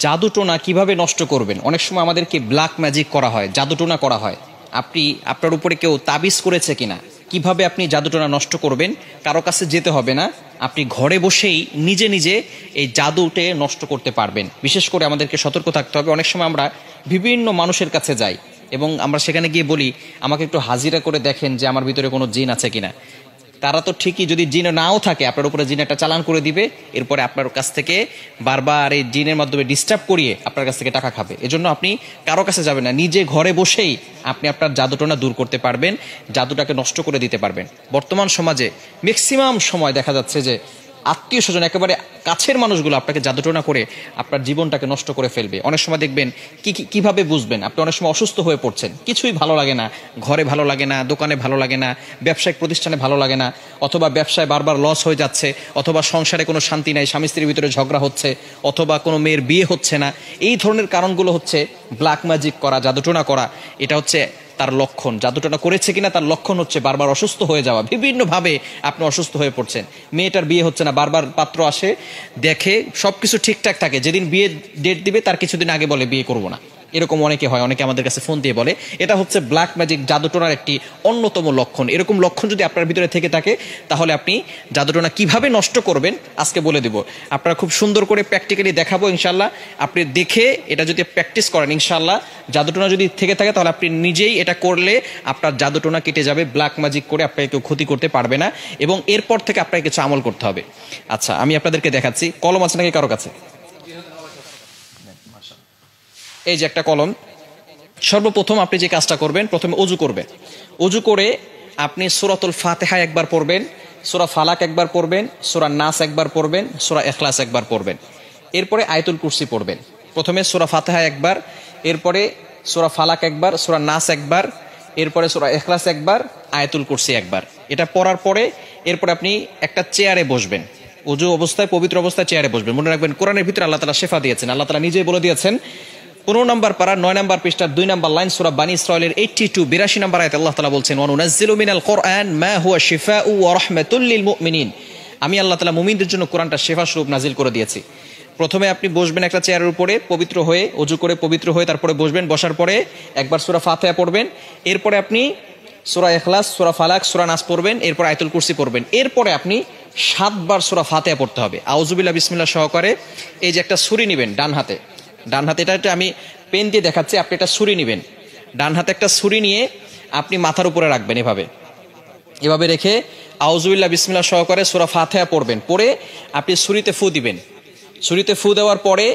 জাদুটোনা কিভাবে নষ্ট করবেন? অনেক সময় আমাদেরকে ব্ল্যাক ম্যাজিক করা হয়, জাদুটোনা করা হয়। আপনি আপনার উপরে কেউ তাবিজ করেছে কিনা, কিভাবে আপনি জাদুটোনা নষ্ট করবেন? কারো কাছে যেতে হবে না, আপনি ঘরে বসেই নিজে নিজে এই জাদুটে নষ্ট করতে পারবেন। বিশেষ করে আমাদেরকে সতর্ক থাকতে হবে। অনেক সময় আমরা বিভিন্ন মানুষের কাছে যাই এবং আমরা সেখানে গিয়ে বলি, আমাকে একটু হাজিরা করে দেখেন যে আমার ভিতরে কোনো জিন আছে কিনা। তারা তো ঠিকই, যদি জিন নাও থাকে আপনার উপরে জিন একটা চালান করে দিবে, এরপরে আপনার কাছ থেকে বারবার এই জিনের মাধ্যমে ডিস্টার্ব করিয়ে আপনার কাছ থেকে টাকা খাবে। এজন্য আপনি কারো কাছে যাবেন না, নিজে ঘরে বসেই আপনি আপনার জাদুটোনা দূর করতে পারবেন, জাদুটাকে নষ্ট করে দিতে পারবেন। বর্তমান সমাজে ম্যাক্সিমাম সময় দেখা যাচ্ছে যে আত্মীয় স্বজন, একেবারে কাছের মানুষগুলো আপনাকে জাদুটোনা করে আপনার জীবনটাকে নষ্ট করে ফেলবে। অনেক সময় দেখবেন কিভাবে বুঝবেন? আপনি অনেক সময় অসুস্থ হয়ে পড়ছেন, কিছুই ভালো লাগে না, ঘরে ভালো লাগে না, দোকানে ভালো লাগে না, ব্যবসায়িক প্রতিষ্ঠানে ভালো লাগে না, অথবা ব্যবসায় বারবার লস হয়ে যাচ্ছে, অথবা সংসারে কোনো শান্তি নাই, স্বামী স্ত্রীর ভিতরে ঝগড়া হচ্ছে, অথবা কোনো মেয়ের বিয়ে হচ্ছে না। এই ধরনের কারণগুলো হচ্ছে ব্ল্যাক ম্যাজিক করা, জাদুটোনা করা। এটা হচ্ছে তার লক্ষণ। জাদুটোনা করেছে কিনা তার লক্ষণ হচ্ছে বারবার অসুস্থ হয়ে যাওয়া, বিভিন্নভাবে আপনি অসুস্থ হয়ে পড়ছেন। মেয়েটার বিয়ে হচ্ছে না, বারবার পাত্র আসে, দেখে সবকিছু ঠিকঠাক থাকে, যেদিন বিয়ে ডেট দিবে তার কিছুদিন আগে বলে বিয়ে করবো না। এরকম অনেকে হয়, অনেকে আমাদের কাছে ফোন দিয়ে বলে। এটা হচ্ছে ব্ল্যাক ম্যাজিক, জাদুটোনার একটি অন্যতম লক্ষণ। এরকম লক্ষণ যদি আপনার ভিতরে থেকে থাকে, তাহলে আপনি জাদুটোনা কিভাবে নষ্ট করবেন আজকে বলে দেব। আপনারা খুব সুন্দর করে প্র্যাকটিক্যালি দেখাবো ইনশাল্লাহ। আপনি দেখে এটা যদি প্র্যাকটিস করেন, ইনশাল্লাহ জাদুটোনা যদি থেকে থাকে তাহলে আপনি নিজেই এটা করলে আপনার জাদুটোনা কেটে যাবে। ব্ল্যাক ম্যাজিক করে আপনাকে কেউ ক্ষতি করতে পারবে না, এবং এরপর থেকে আপনাকে কিছু আমল করতে হবে। আচ্ছা, আমি আপনাদেরকে দেখাচ্ছি। কলম আছে নাকি কারো কাছে? এই যে একটা কলম। সর্বপ্রথম আপনি যে কাজটা করবেন, প্রথমে অজু করবেন। অজু করে আপনি সূরাতুল ফাতিহা একবার পড়বেন, সূরা ফালাক একবার পড়বেন, সূরা নাস একবার পড়বেন, সূরা ইখলাস একবার পড়বেন। এরপরে আয়াতুল কুরসি পড়বেন। প্রথমে সূরা ফাতিহা একবার, এরপরে সূরা ফালাক একবার, সূরা নাস একবার, এরপরে সূরা ইখলাস একবার, আয়াতুল কুরসি একবার। এটা পড়ার পরে এরপরে আপনি একটা চেয়ারে বসবেন। অজু অবস্থায়, পবিত্র অবস্থায় চেয়ারে বসবেন। মনে রাখবেন, কোরআনের ভিতরে আল্লাহ তাআলা শেফা দিয়েছেন। আল্লাহ তাআলা নিজেই বলে দিয়েছেন 15 নম্বর পারা 9 নম্বর পৃষ্ঠার 2 নম্বর লাইন, সূরা বানী ইসরাঈলের 82 নম্বর আয়াতে আল্লাহ তাআলা বলছেন, ওয়া নুনাজ্জিলু মিনাল কুরআন মা হুয়া শিফাউ ওয়া রাহমাতুল লিল মুমিনিন। আমি আল্লাহ তাআলা মুমিনদের জন্য কোরআনটা শেফা স্বরূপ নাজিল করে দিয়েছি। প্রথমে আপনি বসবেন একটা চেয়ারের উপরে, পবিত্র হয়ে, অজু করে পবিত্র হয়ে তারপরে বসবেন। বসার পরে একবার সূরা ফাতিহা পড়বেন, এরপরে আপনি সূরা ইখলাস, সূরা ফালাক, সূরা নাস পড়বেন, এরপর আয়াতুল কুরসি পড়বেন। এরপরে আপনি 7 বার সূরা ফাতিহা পড়তে হবে আউযুবিল্লাহ বিসমিল্লাহ সহকারে। এই যে একটা ছুরি নেবেন ডান হাতে, এটা আমি পেন দিয়ে দেখাচ্ছি, আপনি একটা ছুরি নেবেন। ডান হাতে একটা ছুরি নিয়ে আপনি মাথার উপরে রাখবেন, এভাবে রেখে আউযুবিল্লাহ বিসমিল্লাহ সহকারে সূরা ফাতিহা পড়বেন। পড়ে আপনি ছুরিতে ফু দিবেন। ছুরিতে ফু দেওয়ার পরে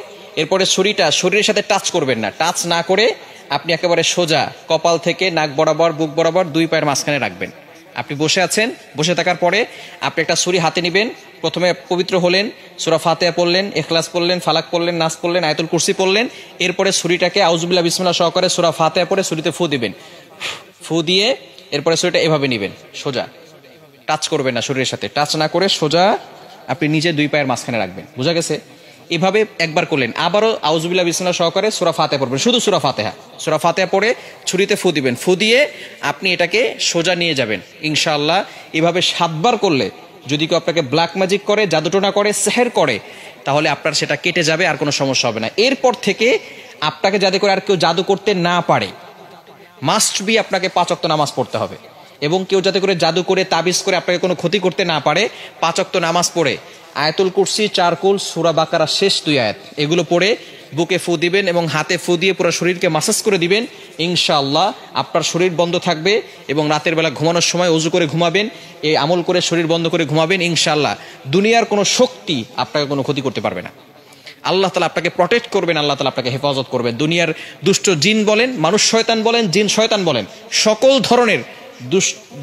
এরপরে ছুরিটা শরীরের সাথে টাচ করবেন না। টাচ না করে আপনি একেবারে সোজা কপাল থেকে নাক বরাবর, বুক বরাবর 2 পায়ের মাঝখানে রাখবেন। আপনি বসে আছেন, বসে থাকার পরে আপনি একটা ছুরি হাতে নেবেন। প্রথমে পবিত্র হলেন, সূরা ফাতিহা পড়লেন, ইখলাস পড়লেন, ফালাক পড়লেন, নাস পড়লেন, আয়াতুল কুরসি পড়লেন। এরপরে ছুরিটাকে আউযুবিল্লাহ বিসমিল্লাহ সহকারে সূরা ফাতিহা পড়ে ছুরিতে ফু দিবেন। ফু দিয়ে এরপরে ছুরিটা এভাবে নেবেন, সোজা, টাচ করবেন না, শরীরের সাথে টাচ না করে সোজা আপনি নিজে 2 পায়ের মাঝখানে রাখবেন। বুঝা গেছে? এভাবে একবার করলেন। আবারও আউযুবিল্লাহ বিসমিল্লাহ সহকারে সূরা ফাতিহা পড়বেন, শুধু সূরা ফাতিহা পড়ে ছুরিতে ফু দিবেন। ফু দিয়ে আপনি এটাকে সোজা নিয়ে যাবেন ইনশাআল্লাহ। এভাবে 7 বার করলে যদি কেউ আপনাকে ব্ল্যাক ম্যাজিক করে, জাদুটোনা করে, সেহের করে, তাহলে আপনার সেটা কেটে যাবে, আর কোনো সমস্যা হবে না। এরপর থেকে আপনাকে যাতে করে আর কেউ জাদু করতে না পারে, মাস্ট বি আপনাকে 5 ওয়াক্ত নামাজ পড়তে হবে। এবং কেউ যাতে করে জাদু করে, তাবিজ করে আপনাকে কোনো ক্ষতি করতে না পারে, 5 ওয়াক্ত নামাজ পড়ে আয়াতুল কুরসি, 4 কুল, সূরা বাকারা শেষ 2 আয়াত, এগুলো পড়ে বুকে ফু দিবেন এবং হাতে ফু দিয়ে পুরো শরীরকে মাসাজ করে দিবেন। ইনশাআল্লাহ আপনার শরীর বন্ধ থাকবে, এবং রাতের বেলা ঘুমানোর সময় ওযু করে ঘুমাবেন, এই আমল করে শরীর বন্ধ করে ঘুমাবেন। ইনশাআল্লাহ দুনিয়ার কোনো শক্তি আপনাকে কোনো ক্ষতি করতে পারবে না। আল্লাহ তাআলা আপনাকে প্রটেক্ট করবেন, আল্লাহ তাআলা আপনাকে হেফাজত করবেন। দুনিয়ার দুষ্ট জিন বলেন, মানুষ শয়তান বলেন, জিন শয়তান বলেন, সকল ধরনের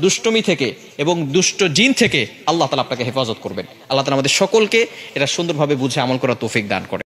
দুষ্টমি থেকে এবং দুষ্ট জিন থেকে আল্লাহ তাআলা আপনাকে হেফাজত করবেন। আল্লাহ তাআলা আমাদের সকলকে এটা সুন্দরভাবে বুঝে আমল করার তৌফিক দান করেন।